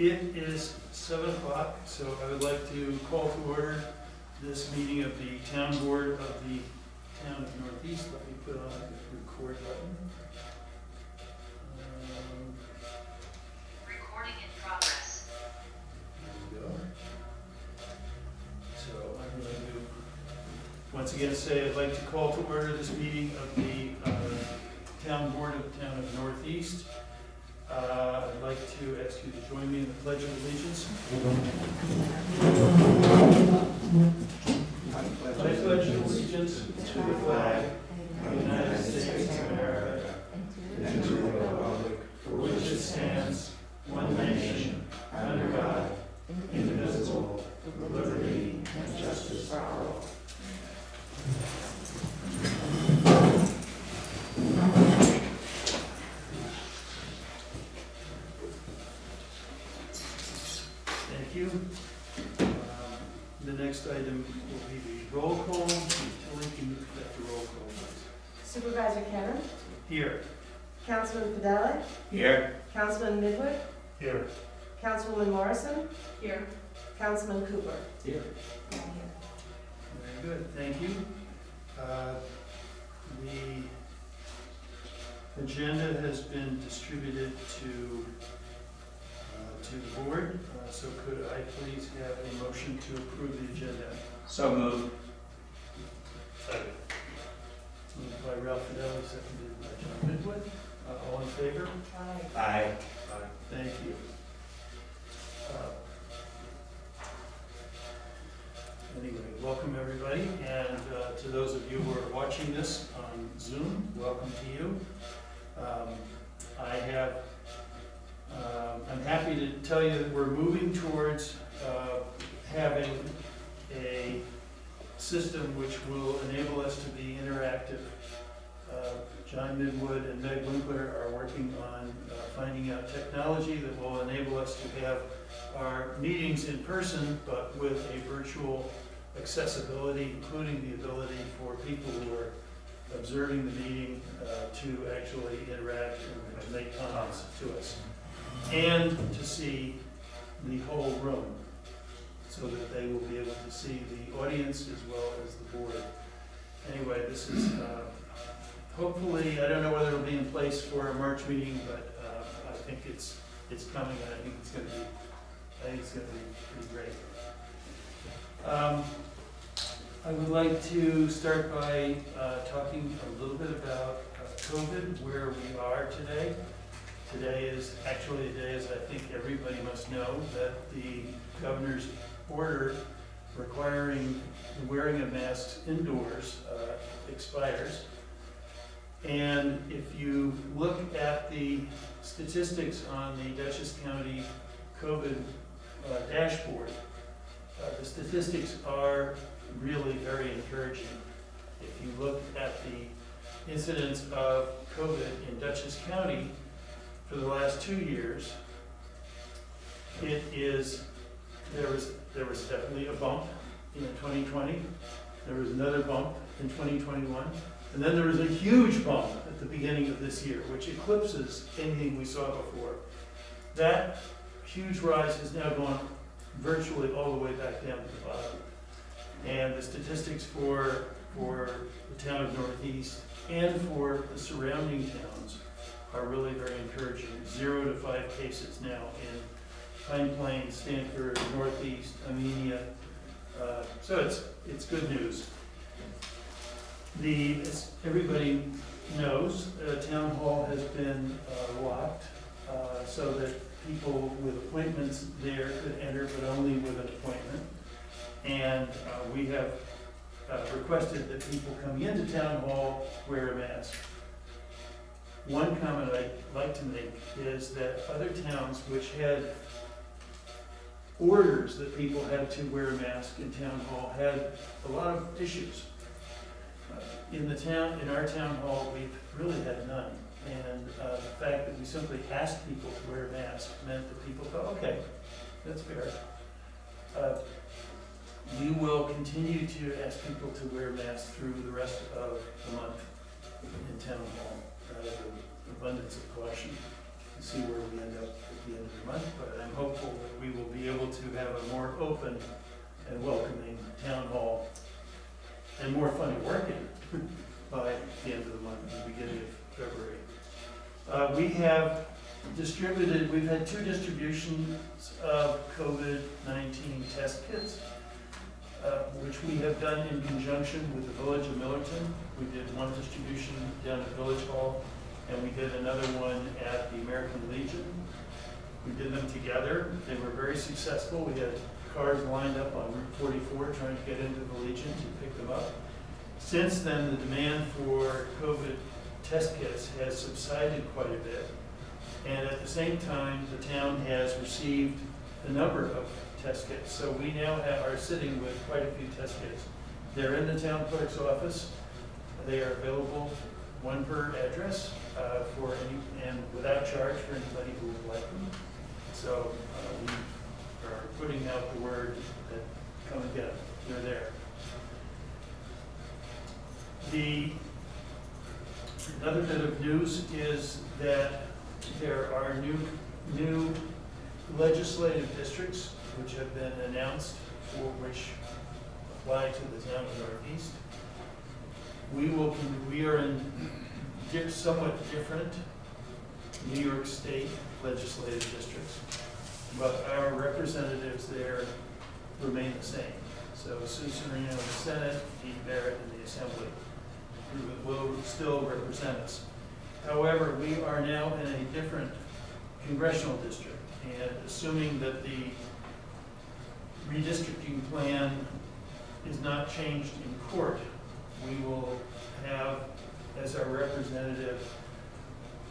It is 7 o'clock, so I would like to call to order this meeting of the Town Board of the Town of Northeast. Let me put on the record button. Recording in progress. There we go. So I'm going to once again say I'd like to call to order this meeting of the Town Board of the Town of Northeast. I'd like to ask you to join me in the Pledge of Allegiance. I pledge allegiance to the flag of the United States of America and to the republic for which it stands, one nation, under God, indivisible, with liberty and justice for all. Thank you. The next item will be the roll call. Tilly, can you conduct the roll call, please? Supervisor Cannon, Here. Councilman Fidelli, Here. Councilman Midwood, Here. Councilwoman Morrison. Here. Councilman Cooper. Here. Very good, thank you. The agenda has been distributed to the board, so could I please have a motion to approve the agenda? So moved. Second. Moved by Ralph Fidelli, seconded by John Midwood. All in favor? Aye. Aye. Thank you. Anyway, welcome everybody, and to those of you who are watching this on Zoom, welcome to you. I'm happy to tell you that we're moving towards having a system which will enable us to be interactive. John Midwood and Meg Winkler are working on finding out technology that will enable us to have our meetings in person, but with a virtual accessibility, including the ability for people who are observing the meeting to actually interact and make comments to us, and to see the whole room, so that they will be able to see the audience as well as the board. Anyway, this is hopefully, I don't know whether it'll be in place for a March meeting, but I think it's coming, and I think it's going to be pretty great. I would like to start by talking a little bit about COVID, where we are today. Today is actually a day, as I think everybody must know, that the governor's order requiring the wearing of masks indoors expires. And if you look at the statistics on the Dutchess County COVID dashboard, the statistics are really very encouraging. If you look at the incidence of COVID in Dutchess County for the last 2 years, there was definitely a bump in 2020. There was another bump in 2021. And then there was a huge bump at the beginning of this year, which eclipses anything we saw before. That huge rise has now gone virtually all the way back down to the bottom. And the statistics for the town of Northeast and for the surrounding towns are really very encouraging. 0 to 5 cases now in Pine Plains, Stanford, Northeast, Armenia. So it's good news. As everybody knows, town hall has been locked so that people with appointments there could enter, but only with an appointment. And we have requested that people coming into town hall wear a mask. One comment I'd like to make is that other towns which had orders that people had to wear a mask in town hall had a lot of issues. In our town hall, we've really had none. And the fact that we simply asked people to wear masks meant that people thought, okay, that's fair. We will continue to ask people to wear masks through the rest of the month in town hall, out of an abundance of caution. see where we end up at the end of the month, but I'm hopeful that we will be able to have a more open and welcoming town hall and more fun to work in by the end of the month, the beginning of February. We have distributed, we've had 2 distributions of COVID-19 test kits, which we have done in conjunction with the Village of Millerton. We did one distribution down at Village Hall, and we did another one at the American Legion. We did them together. They were very successful. We had cars lined up on Route 44 trying to get into the Legion to pick them up. Since then, the demand for COVID test kits has subsided quite a bit. And at the same time, the town has received a number of test kits. So we now are sitting with quite a few test kits. They're in the town clerk's office. They are available, 1 per address, for any, and without charge for anybody who would like them. So we are putting out the word that come and get them. They're there. Another bit of news is that there are new legislative districts which have been announced, for which apply to the town of Northeast. We are in somewhat different New York State legislative districts, but our representatives there remain the same. So Susan Reno in the Senate, Dean Barrett in the Assembly will still represent us. However, we are now in a different congressional district, and assuming that the redistricting plan is not changed in court, we will have as our representative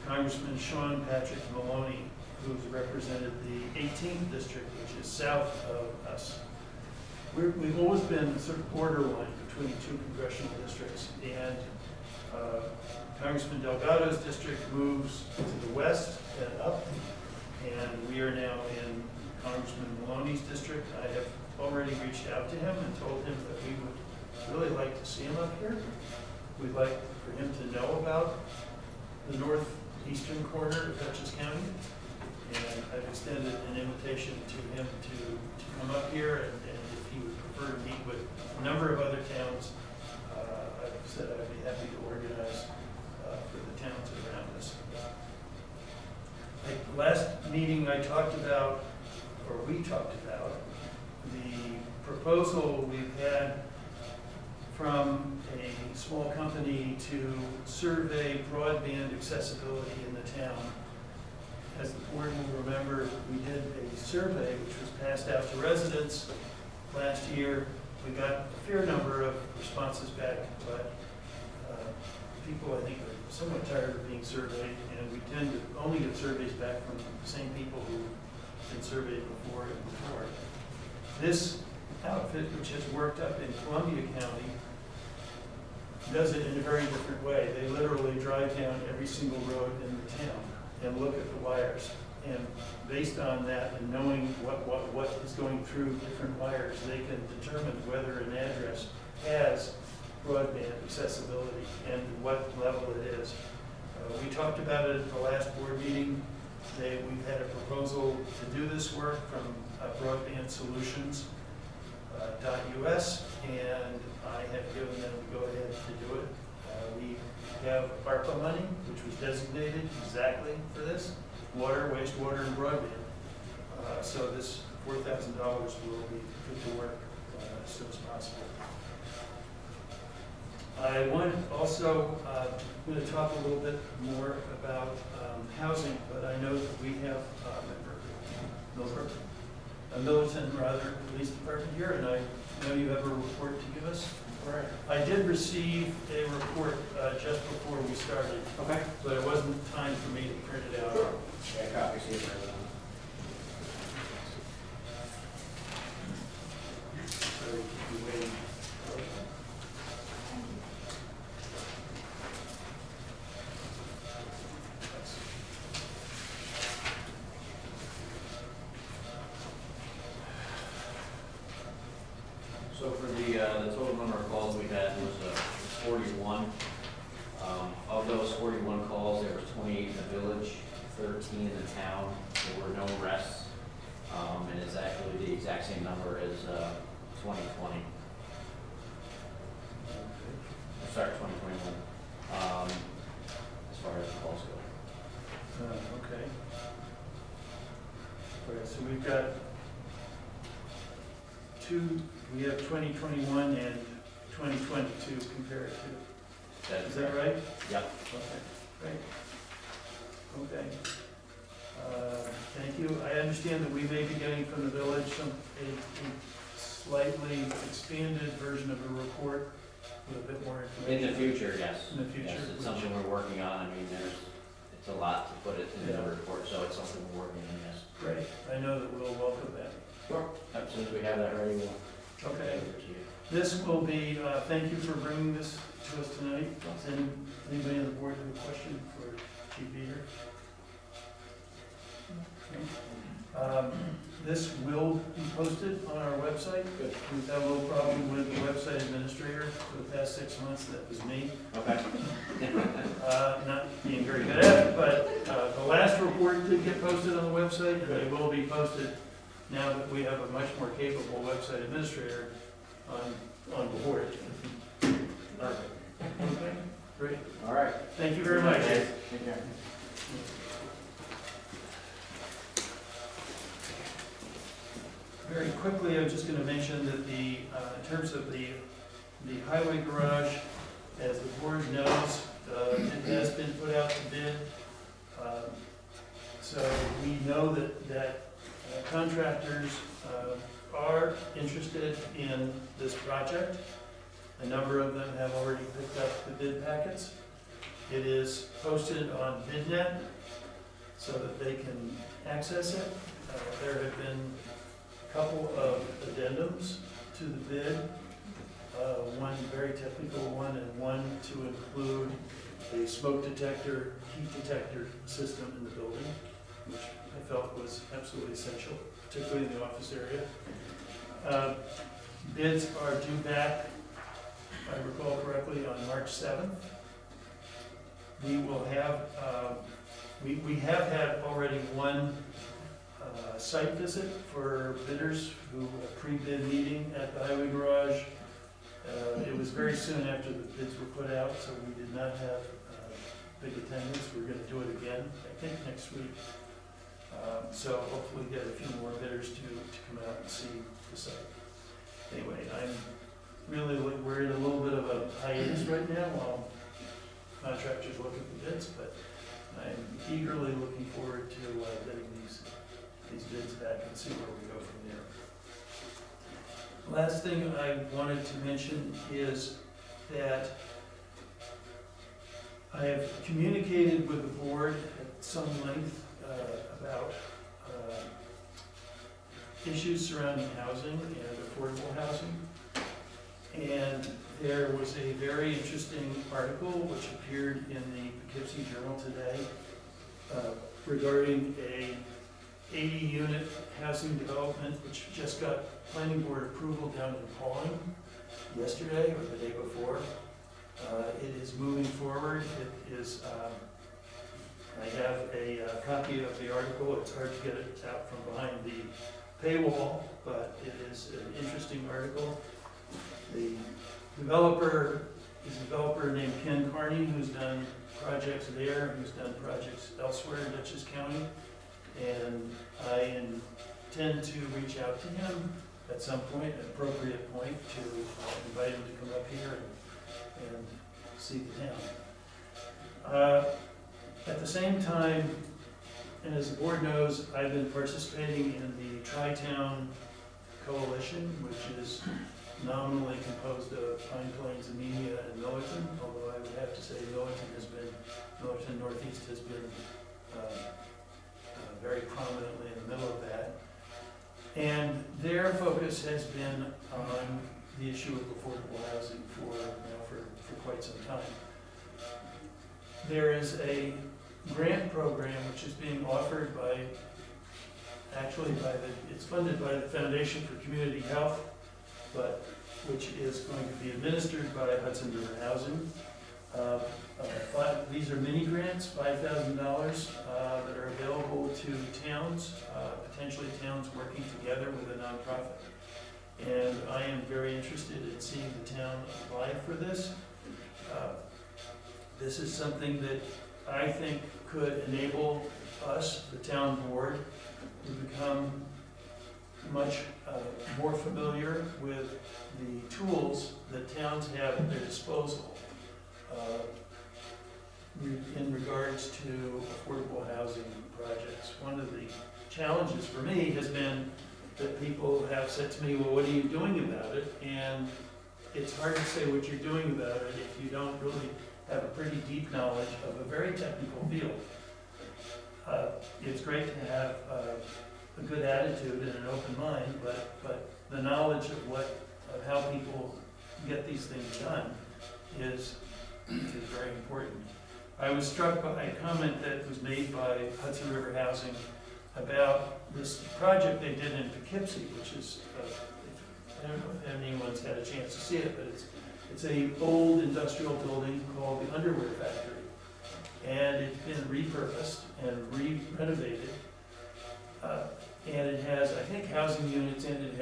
Congressman Sean Patrick Maloney, who's represented the 18th district, which is south of us. We've always been sort of borderline between 2 congressional districts, and Congressman Delgado's district moves to the west and up, and we are now in Congressman Maloney's district. I have already reached out to him and told him that we would really like to see him up here. We'd like for him to know about the northeastern corner of Dutchess County, and I've extended an invitation to him to come up here, and if he would prefer to meet with a number of other towns, I've said I'd be happy to organize for the towns around us. Like last meeting I talked about, or we talked about, the proposal we've had from a small company to survey broadband accessibility in the town. As the board will remember, we did a survey which was passed out to residents last year. We got a fair number of responses back, but people, I think, are somewhat tired of being surveyed, and we tend to only get surveys back from the same people who've been surveyed before and before. This outfit, which has worked up in Columbia County, does it in a very different way. They literally drive down every single road in the town and look at the wires. And based on that and knowing what is going through different wires, they can determine whether an address has broadband accessibility and what level it is. We talked about it at the last board meeting. We've had a proposal to do this work from Broadband Solutions .us, and I have given them the go-ahead to do it. We have ARPA money, which was designated exactly for this, water, wastewater, and broadband. So this $4,000 will be put to work as soon as possible. I want also, I'm going to talk a little bit more about housing, but I know that we have a militant, police department here, and I know you have a report to give us. All right. I did receive a report just before we started, Okay. but it wasn't time for me to print it out. Sure. Yeah, copies here for everyone. So you wait. So for the total number of calls we had was 41. Of those 41 calls, there was 28 in the village, 13 in the town. There were no arrests, and it's actually the exact same number as 2020. Sorry, 2021. As far as calls go. Okay. All right, so we've got we have 2021 and 2020 to compare it to. Is that right? Yep. Okay, great. Okay. Thank you. I understand that we may be getting from the village a slightly expanded version of a report with a bit more information. In the future, yes. In the future. Yes, it's something we're working on. I mean, it's a lot to put it in the report, so it's something we're working on, yes. Great. I know that we'll welcome that. Sure. As soon as we have that ready, we'll Okay. give it to you. This will be, thank you for bringing this to us tonight. Does anybody on the board have a question for Chief Beater? This will be posted on our website. Good. We've had a little problem with the website administrator for the past 6 months. That was me. Okay. Not being very good at it, but the last report did get posted on the website, and it will be posted now that we have a much more capable website administrator on board. Perfect. Okay, great. All right. Thank you very much. Take care. Very quickly, I'm just gonna mention that in terms of the highway garage, as the board knows, it has been put out to bid. So we know that contractors are interested in this project. A number of them have already picked up the bid packets. It is posted on BidNet so that they can access it. There have been a couple of addendums to the bid, one very technical one and one to include a smoke detector, heat detector system in the building, which I felt was absolutely essential, particularly in the office area. Bids are due back, if I recall correctly, on March 7th. We will have, we have had already one site visit for bidders who pre-bid meeting at the highway garage. It was very soon after the bids were put out, so we did not have big attendance. We're gonna do it again, I think, next week. So hopefully get a few more bidders to come out and see the site. Anyway, we're in a little bit of a hiatus right now while contractors look at the bids, but I'm eagerly looking forward to getting these bids back and see where we go from there. Last thing I wanted to mention is that I have communicated with the board at some length about issues surrounding housing and affordable housing. And there was a very interesting article which appeared in the Poughkeepsie Journal today regarding a 80-unit housing development which just got planning board approval down in Pauling yesterday or the day before. It is moving forward. It is, I have a copy of the article. It's hard to get it out from behind the paywall, but it is an interesting article. The developer is a developer named Ken Carney, who's done projects there, who's done projects elsewhere in Dutchess County. And I intend to reach out to him at some point, an appropriate point, to invite him to come up here and see the town. At the same time, and as the board knows, I've been participating in the Tri-Town Coalition, which is nominally composed of Pine Plains, Amelia, and Millerton, although I would have to say Millerton Northeast has been very prominently in the middle of that. And their focus has been on the issue of affordable housing for quite some time. There is a grant program which is being offered it's funded by the Foundation for Community Health, but which is going to be administered by Hudson River Housing. These are mini grants, $5,000, that are to towns, potentially towns working together with a nonprofit. And I am very interested in seeing the town apply for this. This is something that I think could enable us, the town board, to become much more familiar with the tools that towns have at their disposal in regards to affordable housing projects. One of the challenges for me has been that people have said to me, well, what are you doing about it? And it's hard to say what you're doing about it if you don't really have a pretty deep knowledge of a very technical field. It's great to have a good attitude and an open mind, but the knowledge of how people get these things done is very important. I was struck by a comment that was made by Hudson River Housing about this project they did in Poughkeepsie, which is, I don't know if anyone's had a chance to see it, but it's an old industrial building called the Underwear Factory. And it's been repurposed and renovated. And it has, I think, housing units in it, it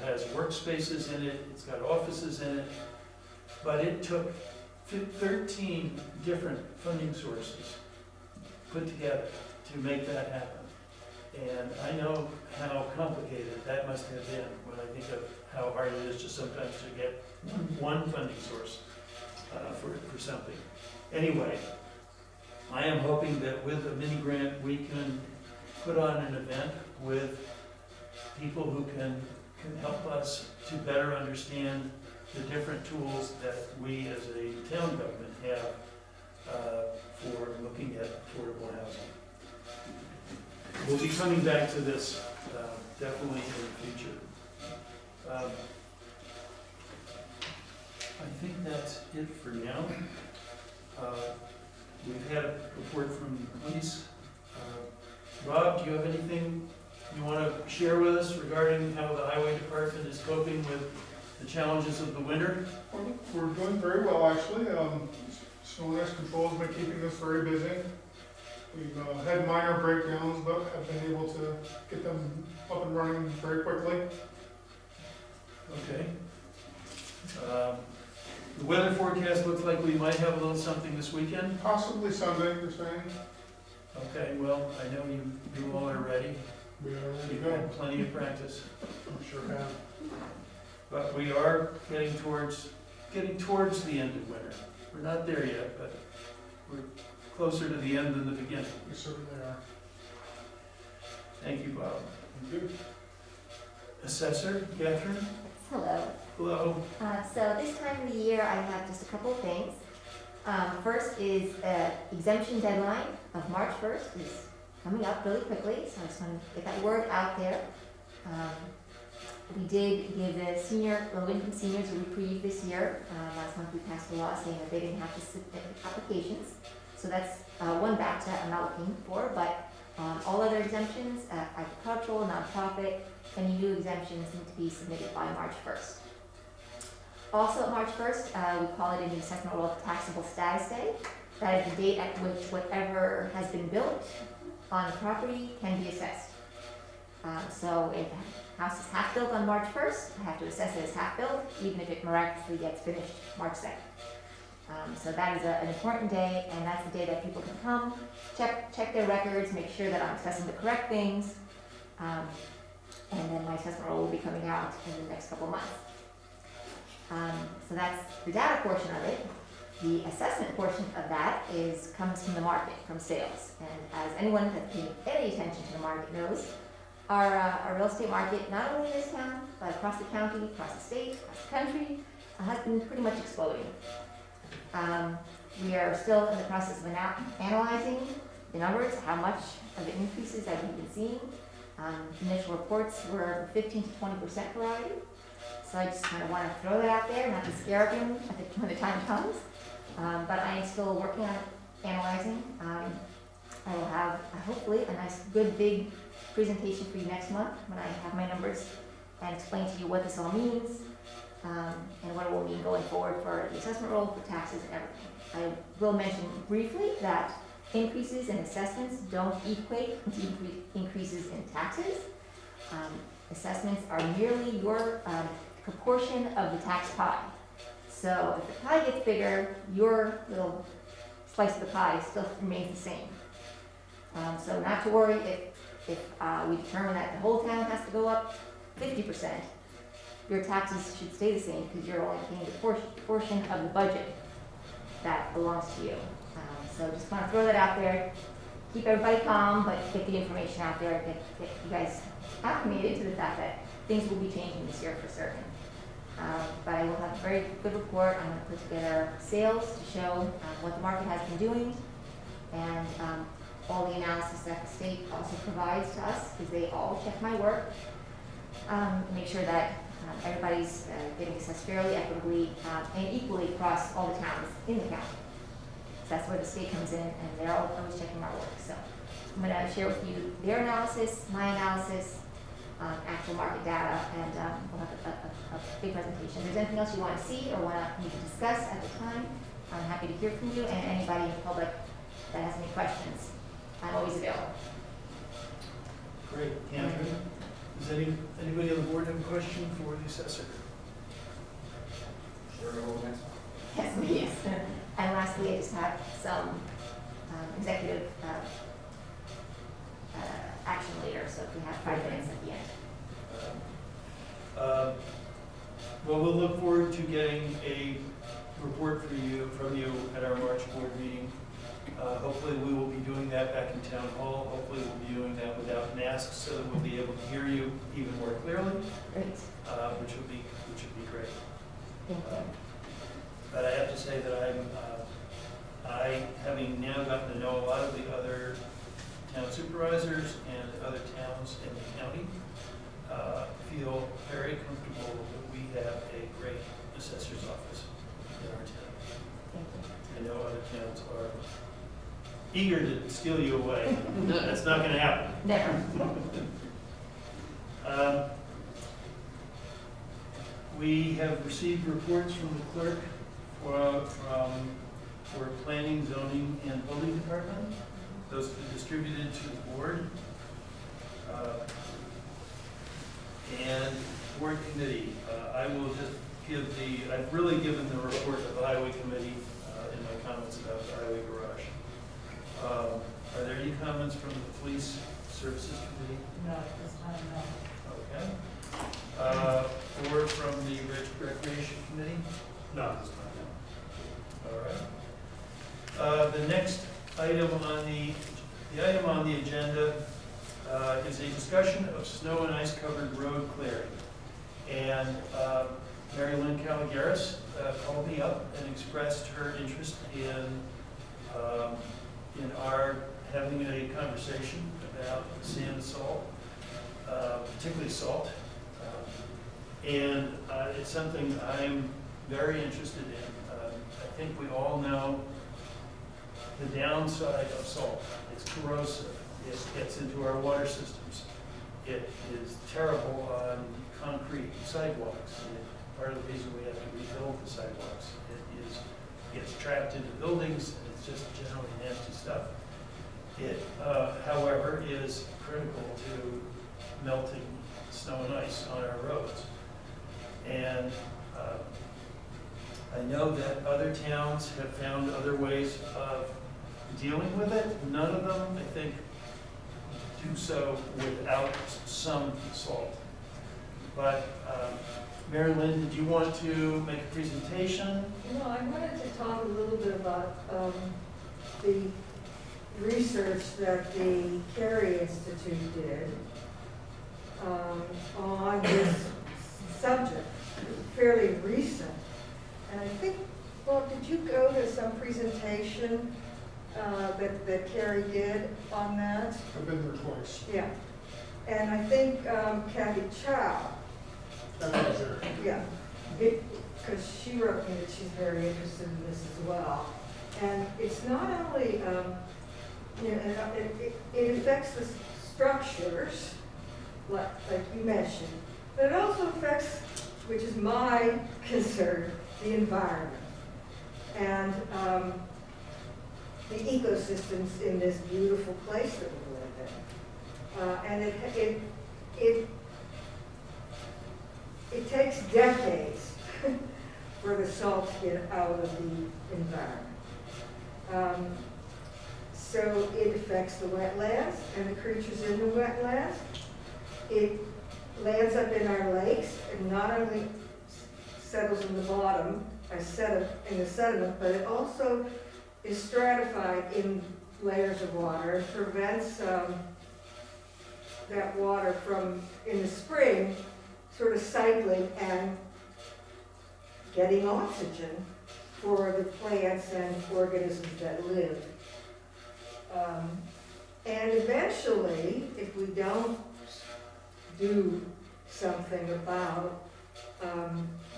has workspaces in it, it's got offices in it. But it took 13 different funding sources put together to make that happen. And I know how complicated that must have been when I think of how hard it is just sometimes to get one funding source for something. Anyway, I am hoping that with a mini grant we can put on an event with people who can help us to better understand the different tools that we as a town government have for looking at affordable housing. We'll be coming back to this definitely in the future. I think that's it for now. We've had a report from the police. Rob, do you have anything you want to share with us regarding how the highway department is coping with the challenges of the winter? We're doing very well, actually. Snow and ice control has been keeping us very busy. We've had minor breakdowns, but have been able to get them up and running very quickly. Okay. The weather forecast looks like we might have a little something this weekend. Possibly Sunday, they're saying. Okay, well, I know you all are ready. We are ready to You've go. had plenty of practice. I'm sure have. But we are getting towards the end of winter. We're not there yet, but we're closer to the end than the beginning. We certainly are. Thank you, Bob. Thank you. Assessor, Catherine? Hello. Hello. So this time of the year, I have just a couple of things. First is exemption deadline of March 1st is coming up really quickly, so I just want to get that word out there. We did give the low-income seniors a reprieve this year. Last month we passed a law saying that they didn't have to submit applications. So that's one batch that I'm not looking for, but all other exemptions, agricultural, nonprofit, any new exemptions need to be submitted by March 1st. Also, March 1st, we call it in the assessment roll taxable status day. That is the date at which whatever has been built on the property can be assessed. So if the house is half built on March 1st, I have to assess it as half built, even if it miraculously gets finished March 2nd. So that is an important day, and that's the day that people can come, check their records, make sure that I'm assessing the correct things, and then my assessment roll will be coming out in the next couple of months. So that's the data portion of it. The assessment portion of that comes from the market, from sales. And as anyone that's paying any attention to the market knows, our real estate market, not only in this town, but across the county, across the state, across the country, has been pretty much exploding. We are still in the process of analyzing the numbers, how much of the increases that we've been seeing. Initial reports were 15 to 20% variety. So I just kind of want to throw that out there, not to scare everyone when the time comes. But I am still working on analyzing. I will have, hopefully, a nice, good, big presentation for you next month when I have my numbers and explain to you what this all means and what it will mean going forward for the assessment roll, for taxes, and everything. I will mention briefly that increases in assessments don't equate to increases in taxes. Assessments are merely your proportion of the tax pie. So if the pie gets bigger, your little slice of the pie still remains the same. So not to worry if we determine that the whole town has to go up 50%, your taxes should stay the same because you're only paying the portion of the budget that belongs to you. So just want to throw that out there. Keep everybody calm, but get the information out there. Get you guys acclimated to the fact that things will be changing this year for certain. But I will have a very good report. I'm going to put together sales to show what the market has been doing, and all the analysis that the state also provides to us, because they all check my work. Make sure that everybody's getting assessed fairly, equitably, and equally across all the towns in the county. So that's where the state comes in, and they're always checking my work. So I'm going to share with you their analysis, my analysis, actual market data, and we'll have a big presentation. If there's anything else you want to see or want me to discuss at the time, I'm happy to hear from you, and anybody in the public that has any questions, I'm always available. Great, Andrew. Does anybody on the board have a question for the assessor? Sure, go next. Yes, please. And lastly, I just have some executive action later, so if we have 5 minutes at the end. Well, we'll look forward to getting a report from you at our March board meeting. Hopefully we will be doing that back in town hall. Hopefully we'll be doing that without masks so that we'll be able to hear you even more clearly, Great. which would be great. Thank you. But I have to say that I, having now gotten to know a lot of the other town supervisors and other towns in the county, feel very comfortable that we have a great assessor's office in our town. Thank you. I know other towns are eager to steal you away. That's not going to happen. Never. We have received reports from the clerk for planning, zoning, and building department. Those have been distributed to the board. And board committee, I will just give I've really given the report of the highway committee in my comments about the highway garage. Are there any comments from the police services committee? No, this time, no. Okay. Or from the recreation committee? No, this time, no. All right. The next item on the item on the agenda is a discussion of snow and ice covered road clearing. And Mary Lynn Caligaris called me up and expressed her interest in our having a conversation about sand and salt, particularly salt. And it's something I'm very interested in. I think we all know the downside of salt. It's corrosive. It gets into our water systems. It is terrible on concrete sidewalks. And part of the reason we have to rebuild the sidewalks. It gets trapped into buildings, and it's just generally nasty stuff. It, however, is critical to melting snow and ice on our roads. And I know that other towns have found other ways of dealing with it. None of them, I think, do so without some salt. But Mary Lynn, did you want to make a presentation? No, I wanted to talk a little bit about the research that the Carey Institute did on this subject, fairly recent. And I think, Bob, did you go to some presentation that Carey did on that? I've been there twice. Yeah. And I think Kathy Chow, That was there. yeah, because she wrote me that she's very interested in this as well. And it's not only, it affects the structures, like you mentioned, but it also affects, which is my concern, the environment. And the ecosystems in this beautiful place that we live in. And it takes decades for the salt to get out of the environment. So it affects the wetlands and the creatures in the wetlands. It lands up in our lakes and not only settles in the bottom in the sediment, but it also is stratified in layers of water and prevents that water from, in the spring, sort of cycling and getting oxygen for the plants and organisms that live. And eventually, if we don't do something about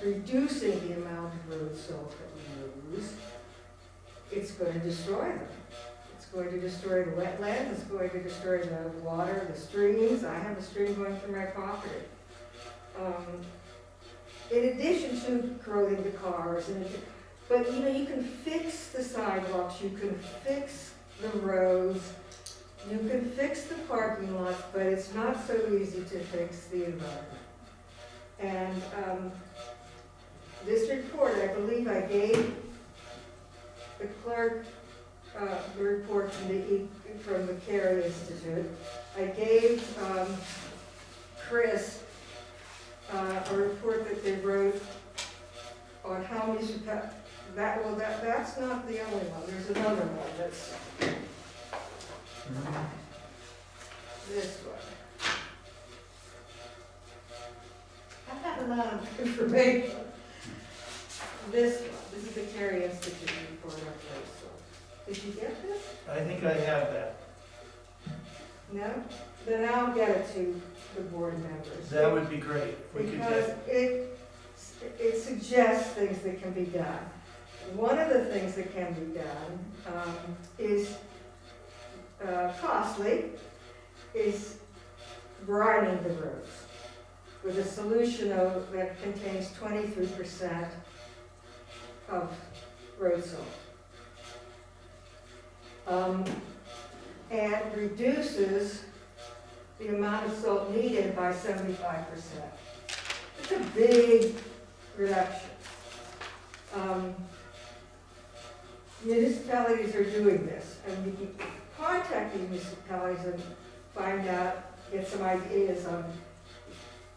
reducing the amount of road salt that we use, it's going to destroy them. It's going to destroy the wetlands, it's going to destroy the water, the streams. I have a stream going through my property. In addition to corroding the cars, but you know, you can fix the sidewalks, you can fix the roads, you can fix the parking lots, but it's not so easy to fix the environment. And this report, I believe I gave the clerk the report from the Carey Institute. I gave Chris a report that they wrote on how municipalities. That's not the only one. There's another one that's this one. I have a lot of information. This one. This is the Carey Institute report on race. Did you get this? I think I have that. No? Then I'll get it to the board members. That would be great. If we could Because get, it suggests things that can be done. One of the things that can be done is costly, is brining the roads with a solution that contains 23% of road salt. And reduces the amount of salt needed by 75%. It's a big reduction. Municipalities are doing this, and you can contact the municipalities and find out, get some ideas on.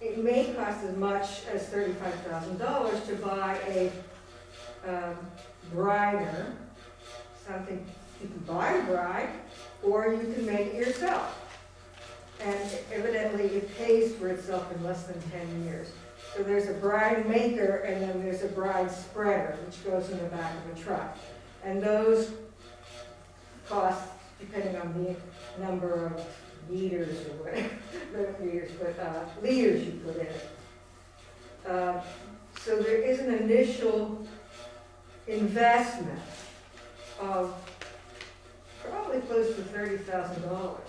It may cost as much as $35,000 to buy a briner, something you can buy a brine, or you can make it yourself. And evidently it pays for itself in less than 10 years. So there's a brine maker and then there's a brine spreader, which goes in the back of a truck. And those cost, depending on the number of liters or whatever, not liters, but liters you put in it. So there is an initial investment of probably close to $30,000.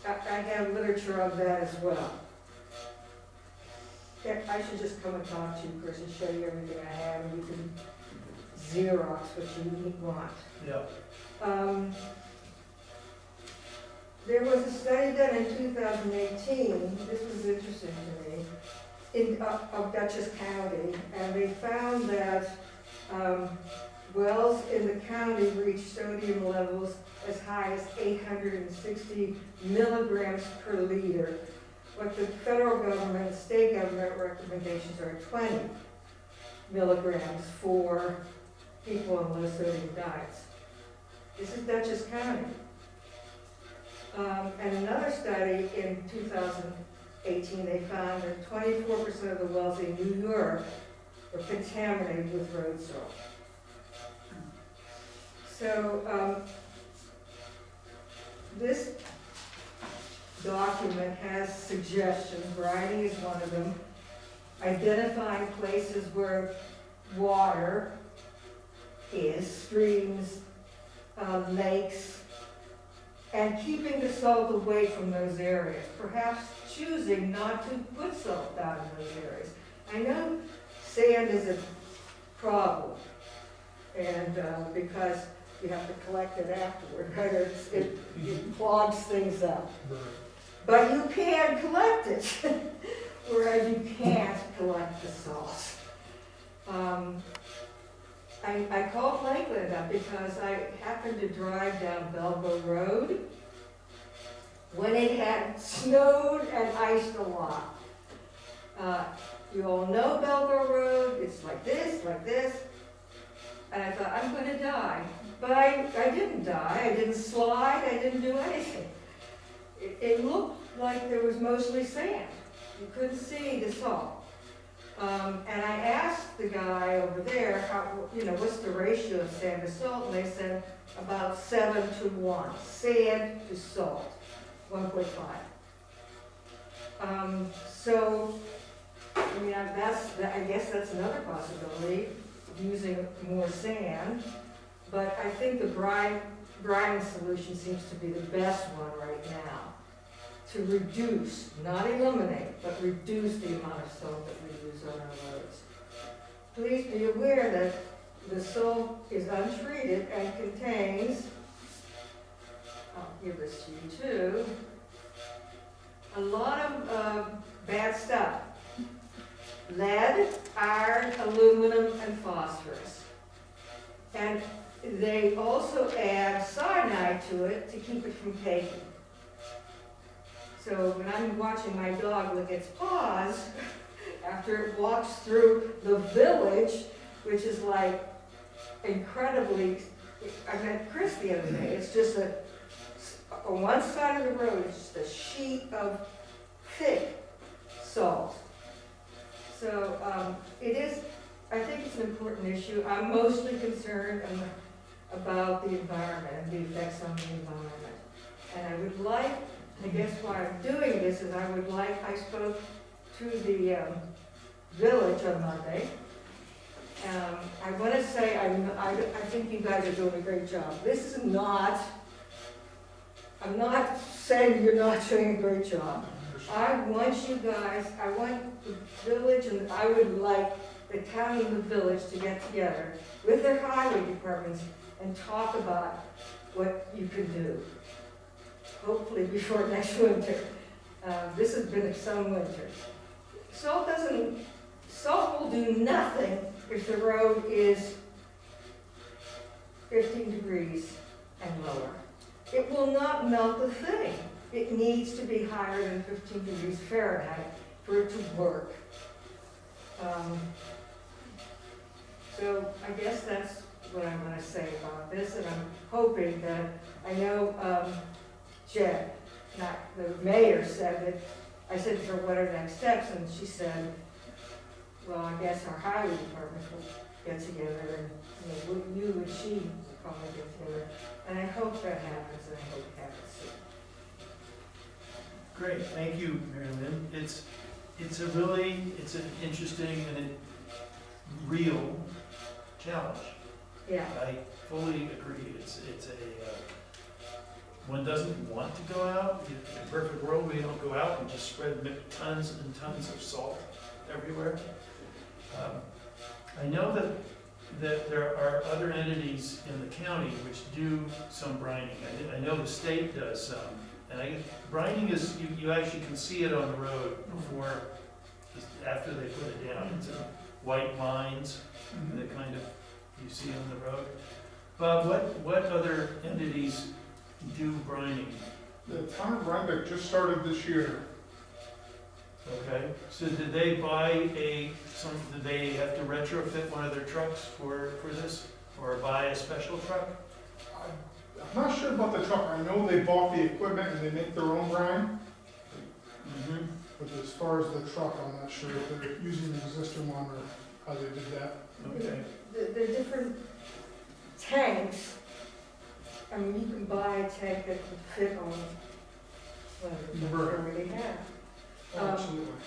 I have literature on that as well. Yeah, I should just come and talk to you, Chris, and show you everything I have, and you can Xerox what you want. yeah. There was a study done in 2018, this was interesting to me, of Dutchess County, and they found that wells in the county reached sodium levels as high as 860 milligrams per liter. What the federal government and state government recommendations are 20 milligrams for people on low sodium diets. This is Dutchess County. And another study in 2018, they found that 24% of the wells in New York were contaminated with road salt. So this document has suggestions, brining is one of them, identifying places where water is, streams, lakes, and keeping the salt away from those areas, perhaps choosing not to put salt down in those areas. I know sand is a problem, and because you have to collect it afterward, but it clogs things up. But you can collect it, whereas you can't collect the salt. I called Lakeland up because I happened to drive down Belleville Road when it had snowed and iced a lot. You all know Belleville Road, it's like this, and I thought, I'm gonna die. But I didn't die, I didn't slide, I didn't do anything. It looked like there was mostly sand. You couldn't see the salt. And I asked the guy over there, what's the ratio of sand to salt? And they said about 7-to-1, sand to salt, 1.5. So, I guess that's another possibility, using more sand. But I think the brining solution seems to be the best one right now, to reduce, not eliminate, but reduce the amount of salt that we use on our roads. Please be aware that the salt is untreated and contains, I'll give this to you too, a lot of bad stuff. Lead, iron, aluminum, and phosphorus. And they also add cyanide to it to keep it from caking. So when I'm watching my dog lick its paws, after it walks through the village, which is like incredibly, I met Chris the other day, it's just on one side of the road, it's just a sheet of thick salt. So I think it's an important issue. I'm mostly concerned about the environment and the effects on the environment. And I would like, I guess why I'm doing this is I spoke to the village on Monday. I want to say, I think you guys are doing a great job. This is not, I'm not saying you're not doing a great job. I want you guys, I want the village, and I would like the county and the village to get together with their highway departments and talk about what you can do. Hopefully before next winter. This has been some winter. Salt will do nothing if the road is 15 degrees and lower. It will not melt the thing. It needs to be higher than 15 degrees Fahrenheit for it to work. So I guess that's what I'm going to say about this, and I'm hoping that, I know Jen, not the mayor, said that, I said to her, what are the next steps? And she said, well, I guess our highway department will get together, and you and she will probably get together. And I hope that happens, and I hope it happens soon. Great, thank you, Mary Lynn. It's an interesting and real challenge. Yeah. I fully agree. One doesn't want to go out. In a perfect world, we don't go out and just spread tons and tons of salt everywhere. I know that there are other entities in the county which do some brining. I know the state does some. And brining is, you actually can see it on the road before, after they put it down. It's white lines that kind of you see on the road. Bob, what other entities do brining? The town of Rhinebeck just started this year. Okay, so did they did they have to retrofit one of their trucks for this? Or buy a special truck? I'm not sure about the truck. I know they bought the equipment and they make their own brine. Mm-hmm. But as far as the truck, I'm not sure if they're using the existing one or how they did that. Okay. The different tanks, I mean, you can buy a tank that would fit on whatever you already have. Oh, absolutely.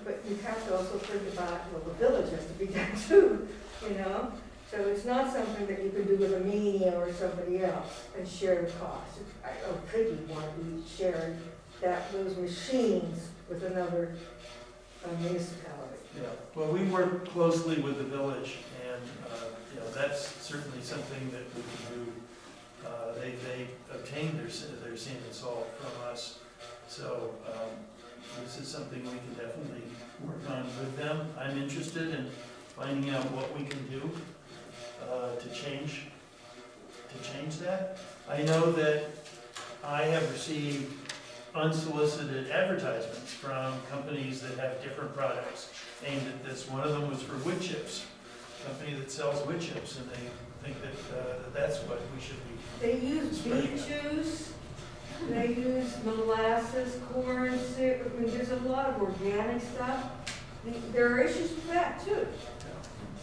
But you have to also think about, well, the village has to be done too, So it's not something that you could do with a Meania or somebody else and share the cost. I don't think you'd want to be sharing those machines with another municipality. Yeah, well, we work closely with the village, and you know, that's certainly something that we can do. They obtained their sand and salt from us, so this is something we can definitely work on with them. I'm interested in finding out what we can do to change that. I know that I have received unsolicited advertisements from companies that have different products aimed at this. One of them was for wood chips, a company that sells wood chips, and they think that that's what we should be. They use beet juice, they use molasses, corn syrup, I mean, there's a lot of organic stuff. There are issues with that too.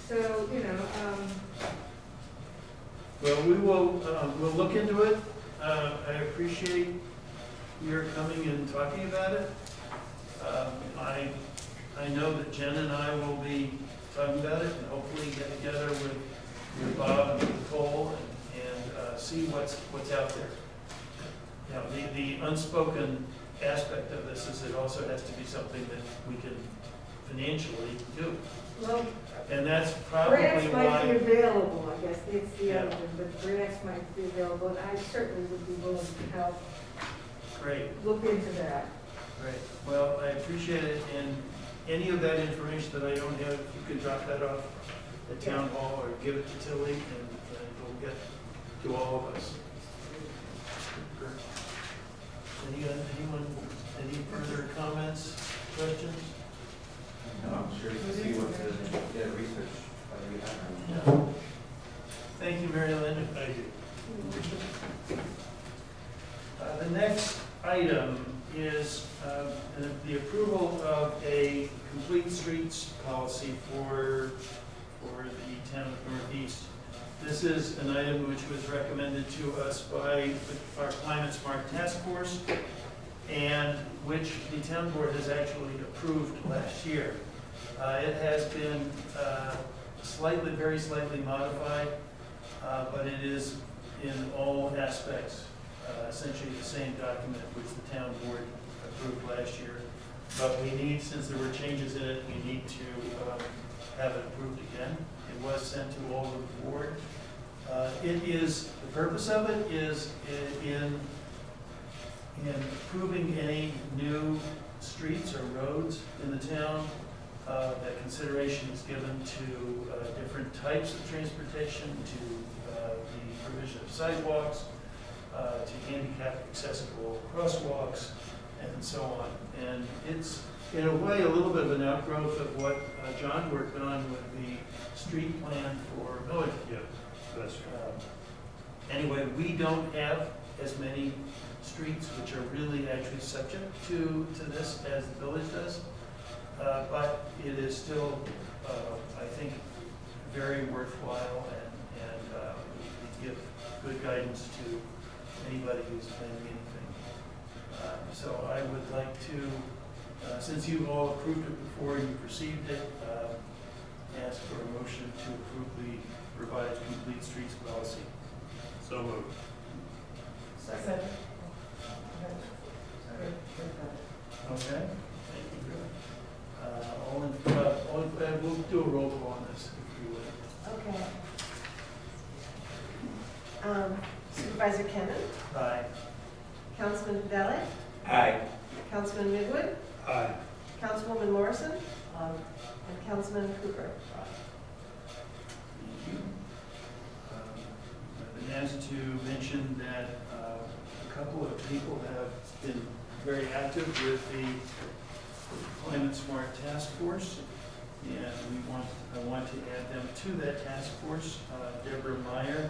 So, you know, Well, we'll look into it. I appreciate your coming and talking about it. I know that Jen and I will be talking about it and hopefully get together with Bob and with Cole and see what's out there. You know, the unspoken aspect of this is it also has to be something that we can financially do. well, And that's probably grants might be why, available, I guess, it's the Yeah. other one, but grants might be available, and I certainly would be willing to help great. look into that. Right, well, I appreciate it, and any of that information that I don't have, if you could drop that off at Town Hall or give it to Tilly, and it'll get to all of us. Anyone, any further comments, questions? No, I'm sure you can see what the, yeah, research we have. Yeah. Thank you, Mary Lynn. Thank you. The next item is the approval of a complete streets policy for the town of Northeast. This is an item which was recommended to us by our Climate Smart Task Force, and which the town board has actually approved last year. It has been very slightly modified, but it is in all aspects essentially the same document which the town board approved last year. But we need, since there were changes in it, we need to have it approved again. It was sent to all of the board. The purpose of it is in approving any new streets or roads in the town. That consideration is given to different types of transportation, to the provision of sidewalks, to handicap accessible crosswalks, and so on. And it's, in a way, a little bit of an outgrowth of what John worked on with the street plan for Millage. Yeah, that's right. Anyway, we don't have as many streets which are really actually subject to this as the village does. But it is still, I think, very worthwhile and we give good guidance to anybody who's planning anything. So I would like to, since you all approved it before you received it, ask for a motion to approve the revised complete streets policy. So moved. Second. Okay, thank you. We'll do a roll call on this, if you would. Okay. Supervisor Kennan, Aye. Councilman Vellet, Aye. Councilman Midwood, Aye. Councilwoman Morrison, and Councilman Cooper. Thank you. I've been asked to mention that a couple of people have been very active with the Climate Smart Task Force, and I want to add them to that task force. Deborah Meyer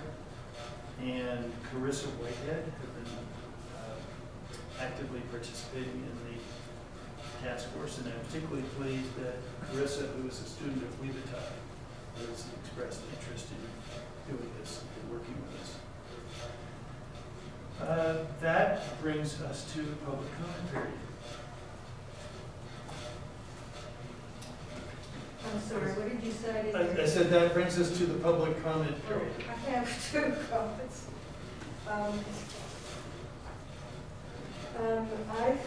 and Carissa Whitehead have been actively participating in the task force, and I'm particularly pleased that Carissa, who is a student of Weavitt, has expressed interest in doing this, and working with us. That brings us to the public comment period. I'm sorry, what did you say? I said that brings us to the public comment Oh, period. I have two comments. I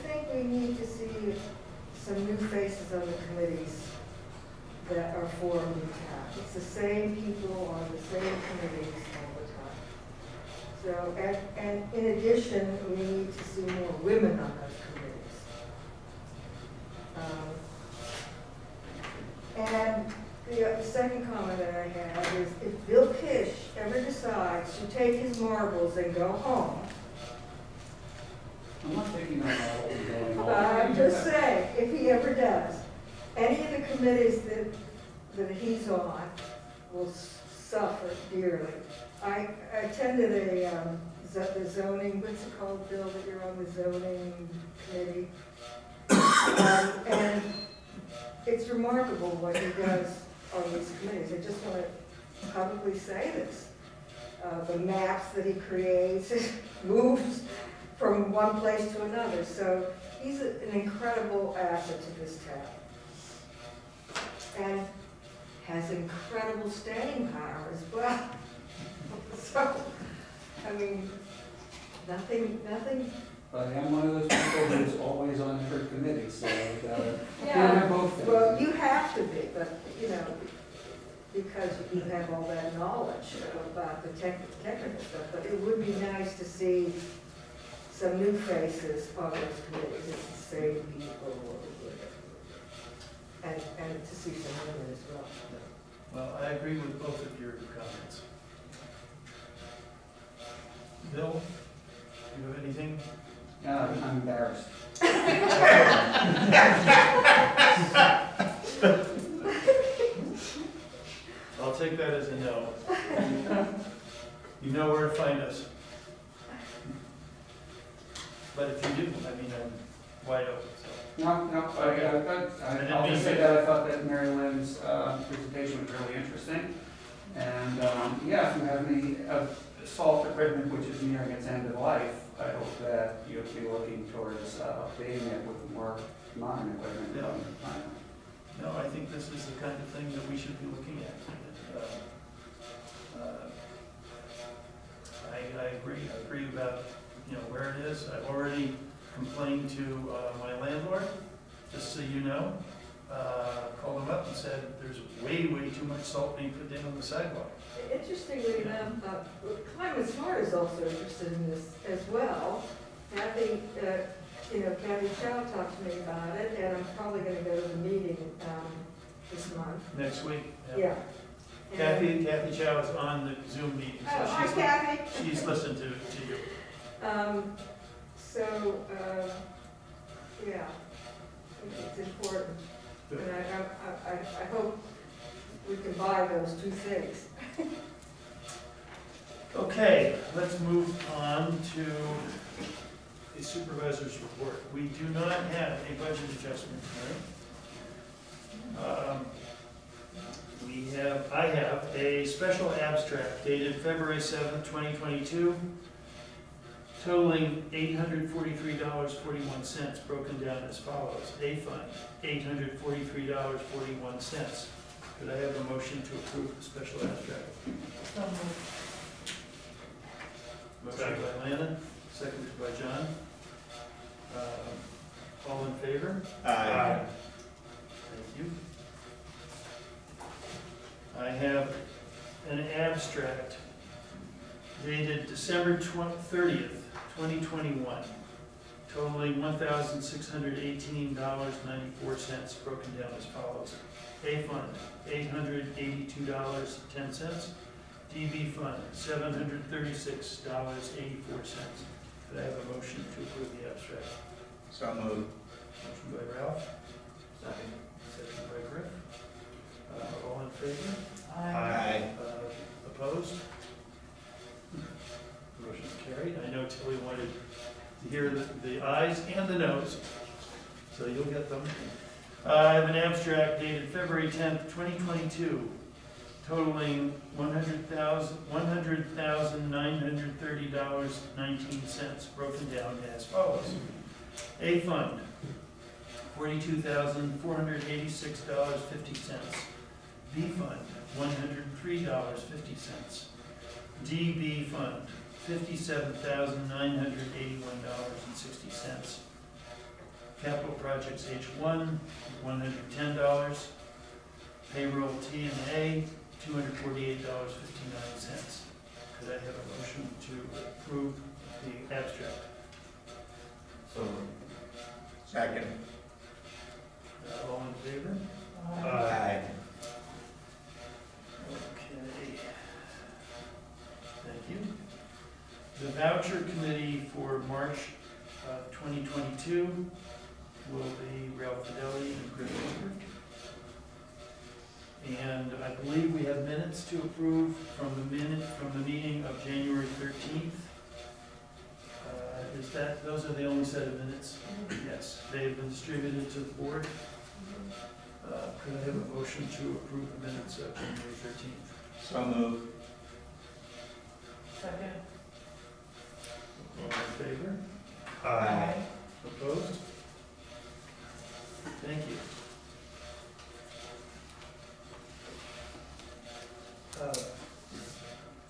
think we need to see some new faces on the committees. that are forming the town. It's the same people on the same committees all the time. So, and in addition, we need to see more women on those committees. And the second comment that I have is, if Bill Kish ever decides to take his marbles and go home, I'm not taking on all of going on. I'm just saying, if he ever does, any of the committees that he's on will suffer dearly. I attended the zoning, what's it called, Bill, that you're on the zoning committee? And it's remarkable what he does on these committees. I just want to publicly say this. The maps that he creates, moves from one place to another. So he's an incredible asset to this town. And has incredible staying power as well. So, I mean, nothing, But I am one of those people who's always on different committees, so I've got to yeah, do both things. well, you have to be, but, you know, because you have all that knowledge about the technical stuff, but it would be nice to see some new faces on those committees, it's the same people, and to see some women as well. Well, I agree with both of your comments. Bill, you have anything? I'm embarrassed. I'll take that as a no. You know where to find us. But if you do, I mean, I'm wide open, so. No, I'll just say that I thought that Mary Lynn's presentation was really interesting. And, yeah, if you have any salt equipment which is nearing its end of life, I hope that you'll be looking towards updating it with more modern equipment. Yeah. No, I think this is the kind of thing that we should be looking at. I agree about, where it is. I've already complained to my landlord, just so you know. Called him up and said, there's way too much salt being put down on the sidewalk. Interestingly enough, Climate Smart is also interested in this as well. Kathy Chow talked to me about it, and I'm probably gonna go to the meeting, this month. Next week. Yeah. Kathy Chow is on the Zoom meeting, so Oh, hi Kathy. she's listened to you. Yeah, it's important. Good. And I hope we can buy those two things. Okay, let's move on to the supervisor's report. We do not have a budget adjustment tonight. I have a special abstract dated February 7th, 2022, totaling $843.41, broken down as follows. A fund, $843.41. Could I have a motion to approve the special abstract? Motion by Lana, seconded by John. All in favor? Aye. Thank you. I have an abstract dated December 30th, 2021, totaling $1,618.94, broken down as follows. A fund, $882.10. DB fund, $736.84. Could I have a motion to approve the abstract? So moved. Motion by Ralph. Second. Second by Griff. All in favor? Aye. Opposed? Motion carried. I know Tilly wanted to hear the ayes and the noes, so you'll get them. I have an abstract dated February 10th, 2022, totaling $100,930.19, broken down as follows. A fund, $42,486.50. B fund, $103.50. DB fund, $57,981.60. Capital projects H1, $110. payroll T&A, $248.59. Could I have a motion to approve the abstract? So, Second. All in favor? Aye. Okay. Thank you. The voucher committee for March 2022 will be Ralph Fidelli and Chris Cooper. And I believe we have minutes to approve from the meeting of January 13th. Those are the only set of minutes? Yes, they have been distributed to the board. Could I have a motion to approve the minutes of January 13th? So moved. Second. All in favor? Aye. Opposed? Thank you.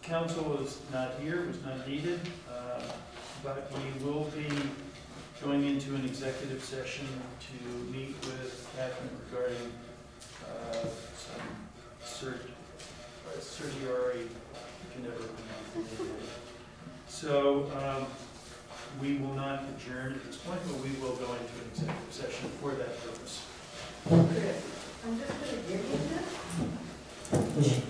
Council is not here, was not needed, but we will be going into an executive session to meet with Catherine regarding some certiorari, you can never remember. So we will not adjourn at this point, but we will go into an executive session for that purpose. Chris, I'm just gonna give you this.